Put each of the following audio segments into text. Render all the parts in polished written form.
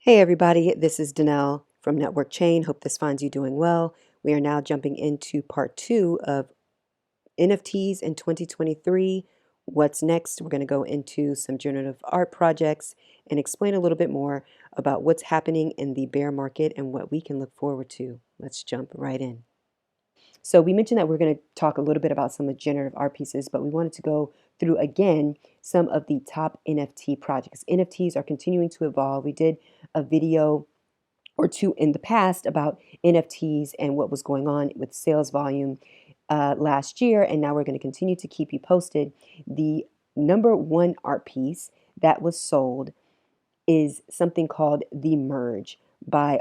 Hey everybody, this is Danelle from Networkchain. Hope this finds you doing well. We are now jumping into part two of NFTs in 2023. What's next? We're going to go into some generative art projects and explain a little bit more about what's happening in the bear market and what we can look forward to. Let's jump right in. So we mentioned that we're going to talk a little bit about some of generative art pieces, but we wanted to go through again some of the top NFT projects. NFTs are continuing to evolve. We did a video or two in the past about NFTs and what was going on with sales volume last year, and now we're going to continue to keep you posted. The number one art piece that was sold is something called The Merge by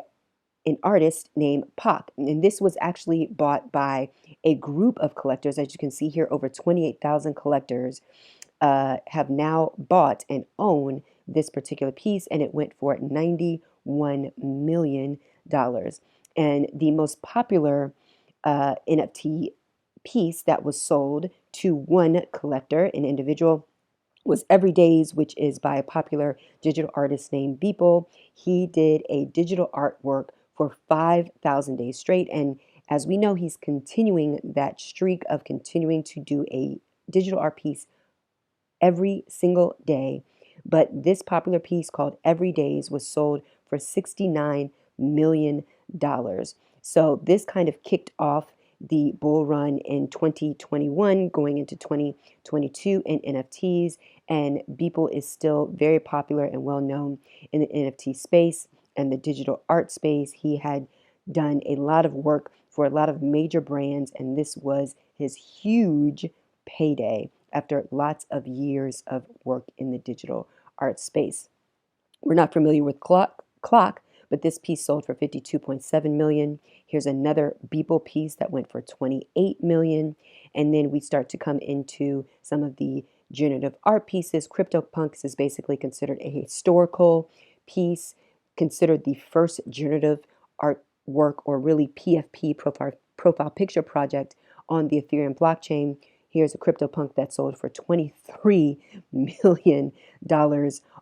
an artist named Pac. And this was actually bought by a group of collectors. As you can see here, over 28,000 collectors have now bought and own this particular piece, and it went for $91 million. And the most popular NFT piece that was sold to one collector, an individual, was Everydays, which is by a popular digital artist named Beeple. He did a digital artwork for 5,000 days straight. And as we know, he's continuing that streak of continuing to do a digital art piece every single day. But this popular piece called Everydays was sold for $69 million. So this kind of kicked off the bull run in 2021 going into 2022 in NFTs, and Beeple is still very popular and well known in the NFT space and the digital art space. He had done a lot of work for a lot of major brands, and this was his huge payday after lots of years of work in the digital art space. We're not familiar with Clock, but this piece sold for 52.7 million. Here's another Beeple piece that went for 28 million. And then we start to come into some of the generative art pieces. CryptoPunks is basically considered a historical piece, considered the first generative artwork, or really PFP, profile picture project on the Ethereum blockchain. Here's a CryptoPunk that sold for $23 million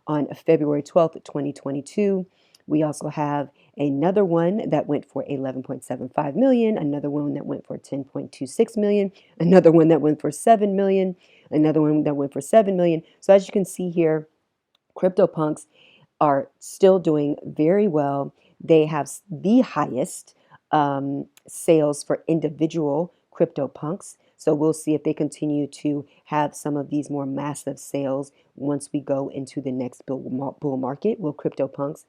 on February 12th, 2022. We also have another one that went for 11.75 million, another one that went for 10.26 million, another one that went for 7 million, another one that went for 7 million. So as you can see here, CryptoPunks are still doing very well. They have the highest sales for individual CryptoPunks. So we'll see if they continue to have some of these more massive sales once we go into the next bull market. Will CryptoPunks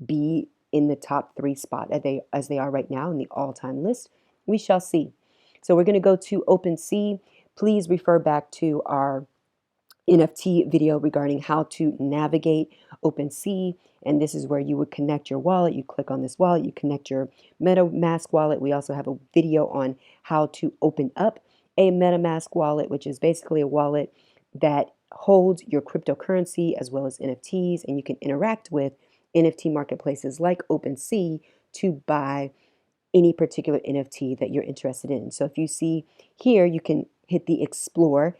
be in the top three spot as they are right now in the all-time list? We shall see. So we're going to go to OpenSea. Please refer back to our NFT video regarding how to navigate OpenSea, and this is where you would connect your wallet. You click on this wallet, you connect your MetaMask wallet. We also have a video on how to open up a MetaMask wallet, which is basically a wallet that holds your cryptocurrency as well as NFTs, and you can interact with NFT marketplaces like OpenSea to buy any particular NFT that you're interested in. So if you see here, you can hit the Explore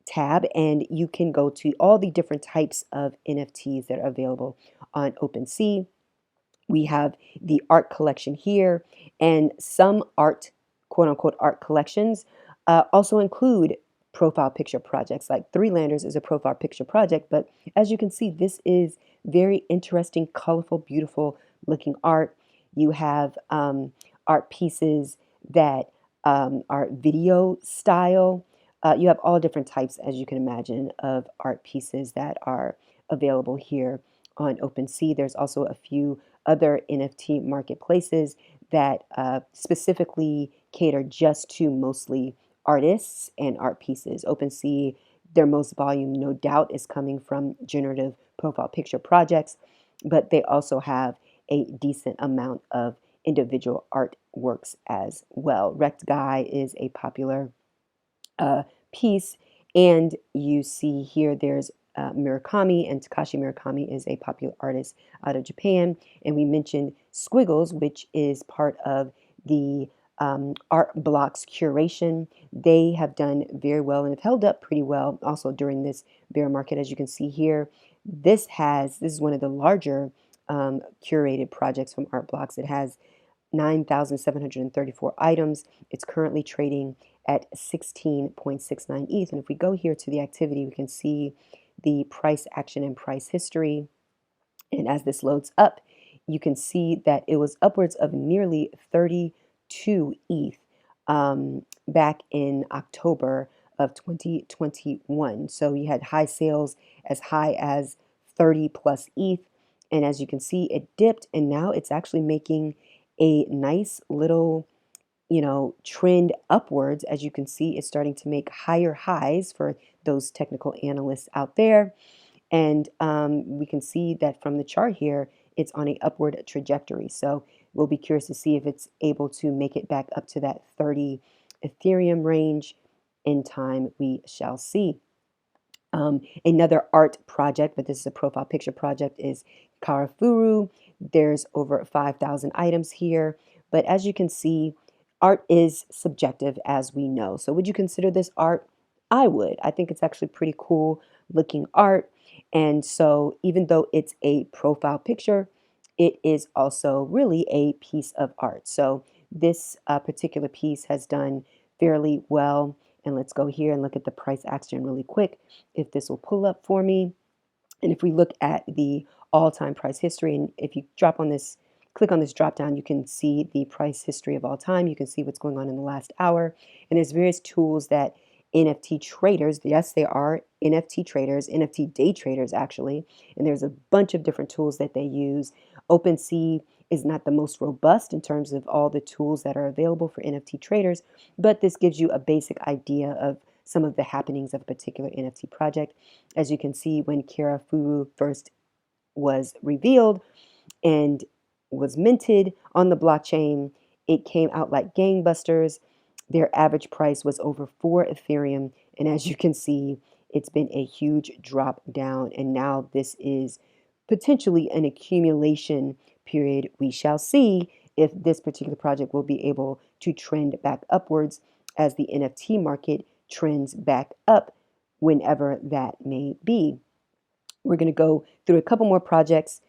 tab and you can go to all the different types of NFTs that are available on OpenSea. We have the art collection here, and some art, quote unquote, art collections also include profile picture projects. Like Three Landers is a profile picture project, but as you can see, this is very interesting, colorful, beautiful looking art. You have art pieces that are video style. You have all different types, as you can imagine, of art pieces that are available here on OpenSea. There's also a few other NFT marketplaces that specifically cater just to mostly artists and art pieces. OpenSea, their most volume, no doubt, is coming from generative profile picture projects, but they also have a decent amount of individual artworks as well. Wrecked Guy is a popular piece, and you see here there's Murakami, and Takashi Murakami is a popular artist out of Japan. And we mentioned Squiggles, which is part of the Art Blocks curation. They have done very well and have held up pretty well also during this bear market. As you can see here, this is one of the larger curated projects from Art Blocks. It has 9,734 items. It's currently trading at 16.69 ETH. And if we go here to the activity, we can see the price action and price history. And as this loads up, you can see that it was upwards of nearly 32 ETH back in October of 2021. So you had high sales as high as 30 plus ETH. And as you can see, it dipped and now it's actually making a nice little, trend upwards. As you can see, it's starting to make higher highs for those technical analysts out there. And we can see that from the chart here, it's on a upward trajectory. So we'll be curious to see if it's able to make it back up to that 30 Ethereum range. In time, we shall see. Another art project, but this is a profile picture project, is Karafuru. There's over 5,000 items here. But as you can see, art is subjective, as we know. So would you consider this art? I would. I think it's actually pretty cool looking art. And so even though it's a profile picture, it is also really a piece of art. So this particular piece has done fairly well. And let's go here and look at the price action really quick, if this will pull up for me. And if we look at the all-time price history, and if you click on this drop down, you can see the price history of all time. You can see what's going on in the last hour. And there's various tools that NFT traders, yes, they are NFT traders, NFT day traders actually, and there's a bunch of different tools that they use. OpenSea is not the most robust in terms of all the tools that are available for NFT traders, but this gives you a basic idea of some of the happenings of a particular NFT project. As you can see, when Karafuru first was revealed and was minted on the blockchain, it came out like gangbusters. Their average price was over 4 Ethereum. And as you can see, it's been a huge drop down. And now this is potentially an accumulation period. We shall see if this particular project will be able to trend back upwards as the NFT market trends back up whenever that may be. We're going to go through a couple more projects.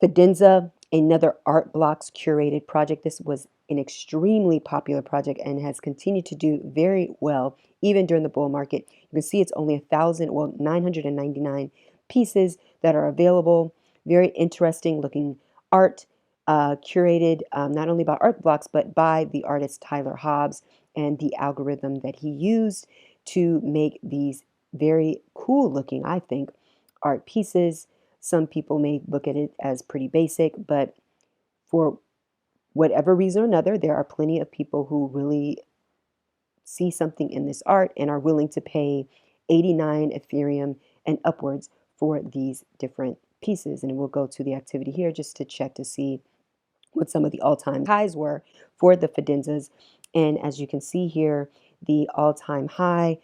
Fidenza, another Art Blocks curated project. This was an extremely popular project and has continued to do very well even during the bull market. You can see it's only 999 pieces that are available. Very interesting looking art, curated not only by Art Blocks but by the artist Tyler Hobbs and the algorithm that he used to make these very cool looking, I think, art pieces. Some people may look at it as pretty basic, but for whatever reason or another, there are plenty of people who really see something in this art and are willing to pay 89 Ethereum and upwards for these different pieces. And we'll go to the activity here just to check to see what some of the all-time highs were for the Fidenzas. And as you can see here, the all-time high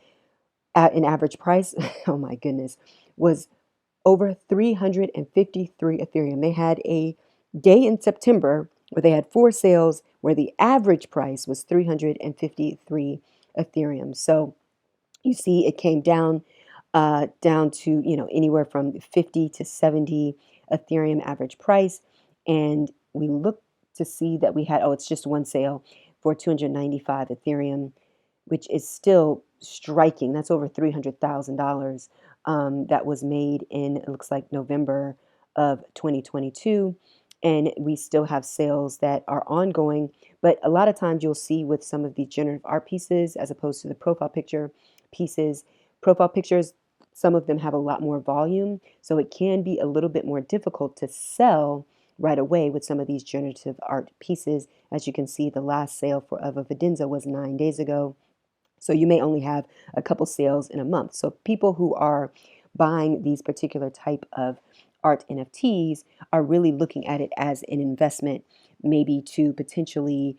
at an average price, oh my goodness, was over 353 Ethereum. They had a day in September where they had 4 sales where the average price was 353 Ethereum. So you see it came down down to, anywhere from 50 to 70 Ethereum average price. And we look to see that we had, it's just one sale for 295 Ethereum, which is still striking. That's over $300,000 that was made in, it looks like, November of 2022. And we still have sales that are ongoing. But a lot of times you'll see with some of the generative art pieces, as opposed to the profile picture pieces, profile pictures, some of them have a lot more volume. So it can be a little bit more difficult to sell right away with some of these generative art pieces. As you can see, the last sale of a Fidenza was 9 days ago. So you may only have a couple sales in a month. So people who are buying these particular type of art NFTs are really looking at it as an investment, maybe to potentially,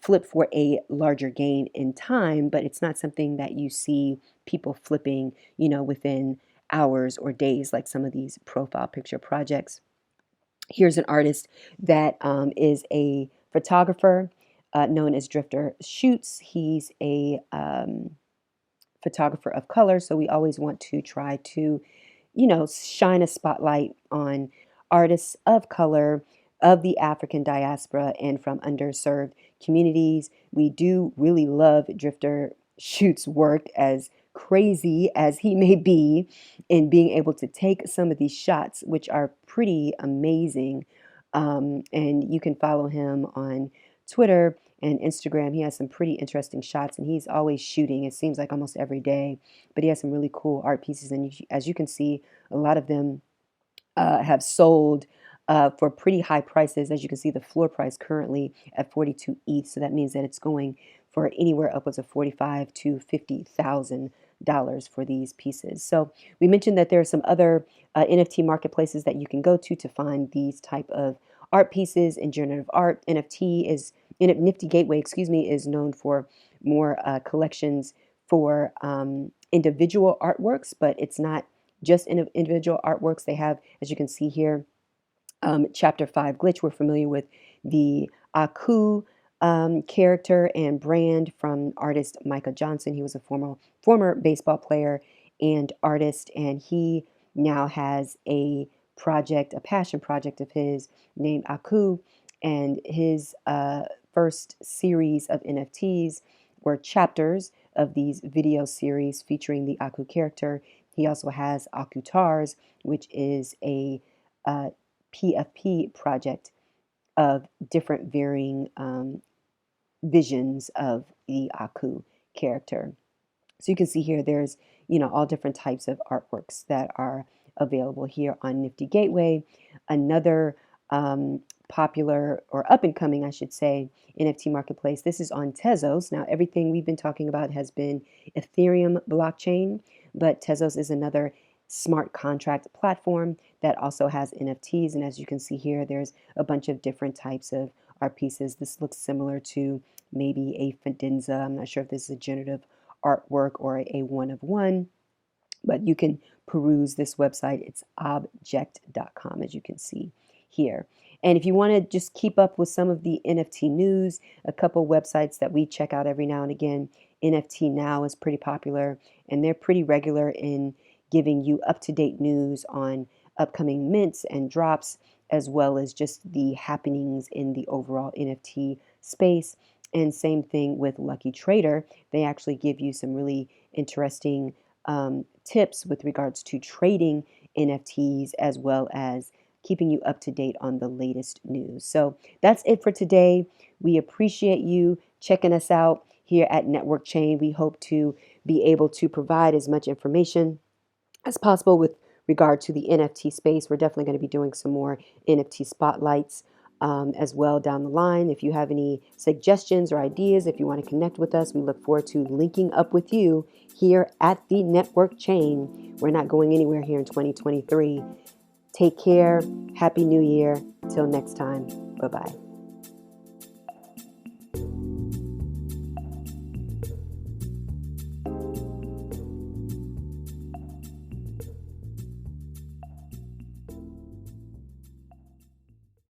flip for a larger gain in time, but it's not something that you see people flipping, within hours or days like some of these profile picture projects. Here's an artist that is a photographer known as Drifter Shoots. He's a photographer of color, so we always want to try to, shine a spotlight on artists of color, of the African diaspora, and from underserved communities. We do really love Drifter Shoot's work, as crazy as he may be, in being able to take some of these shots, which are pretty amazing. And you can follow him on Twitter and Instagram. He has some pretty interesting shots, and he's always shooting. It seems like almost every day, but he has some really cool art pieces. And as you can see, a lot of them have sold for pretty high prices. As you can see, the floor price currently at 42 ETH. So that means that it's going for anywhere upwards of 45 to $50,000 for these pieces. So we mentioned that there are some other NFT marketplaces that you can go to find these type of art pieces and generative art. Nifty Gateway, excuse me, is known for more collections for individual artworks, but it's not just individual artworks. They have, as you can see here, Chapter 5 Glitch. We're familiar with the Aku character and brand from artist Micah Johnson. He was a former baseball player and artist, and he now has a passion project of his named Aku, and his first series of NFTs were chapters of these video series featuring the Aku character. He also has Akutars, which is a PFP project of different varying visions of the Aku character. So you can see here there's, all different types of artworks that are available here on Nifty Gateway. Another popular, or up and coming, I should say, NFT marketplace. This is on Tezos. Now, everything we've been talking about has been Ethereum blockchain, but Tezos is another smart contract platform that also has NFTs. And as you can see here, there's a bunch of different types of art pieces. This looks similar to maybe a Fidenza. I'm not sure if this is a generative artwork or a one of one, but you can peruse this website. It's object.com, as you can see here. And if you want to just keep up with some of the NFT news, a couple websites that we check out every now and again, NFT Now is pretty popular, and they're pretty regular in giving you up-to-date news on upcoming mints and drops, as well as just the happenings in the overall NFT space. And same thing with Lucky Trader. They actually give you some really interesting tips with regards to trading NFTs, as well as keeping you up to date on the latest news. So that's it for today. We appreciate you checking us out here at Networkchain. We hope to be able to provide as much information as possible with regard to the NFT space. We're definitely going to be doing some more NFT spotlights as well down the line. If you have any suggestions or ideas, if you want to connect with us, we look forward to linking up with you here at the Networkchain. We're not going anywhere here in 2023. Take care. Happy New Year. Till next time. Bye-bye.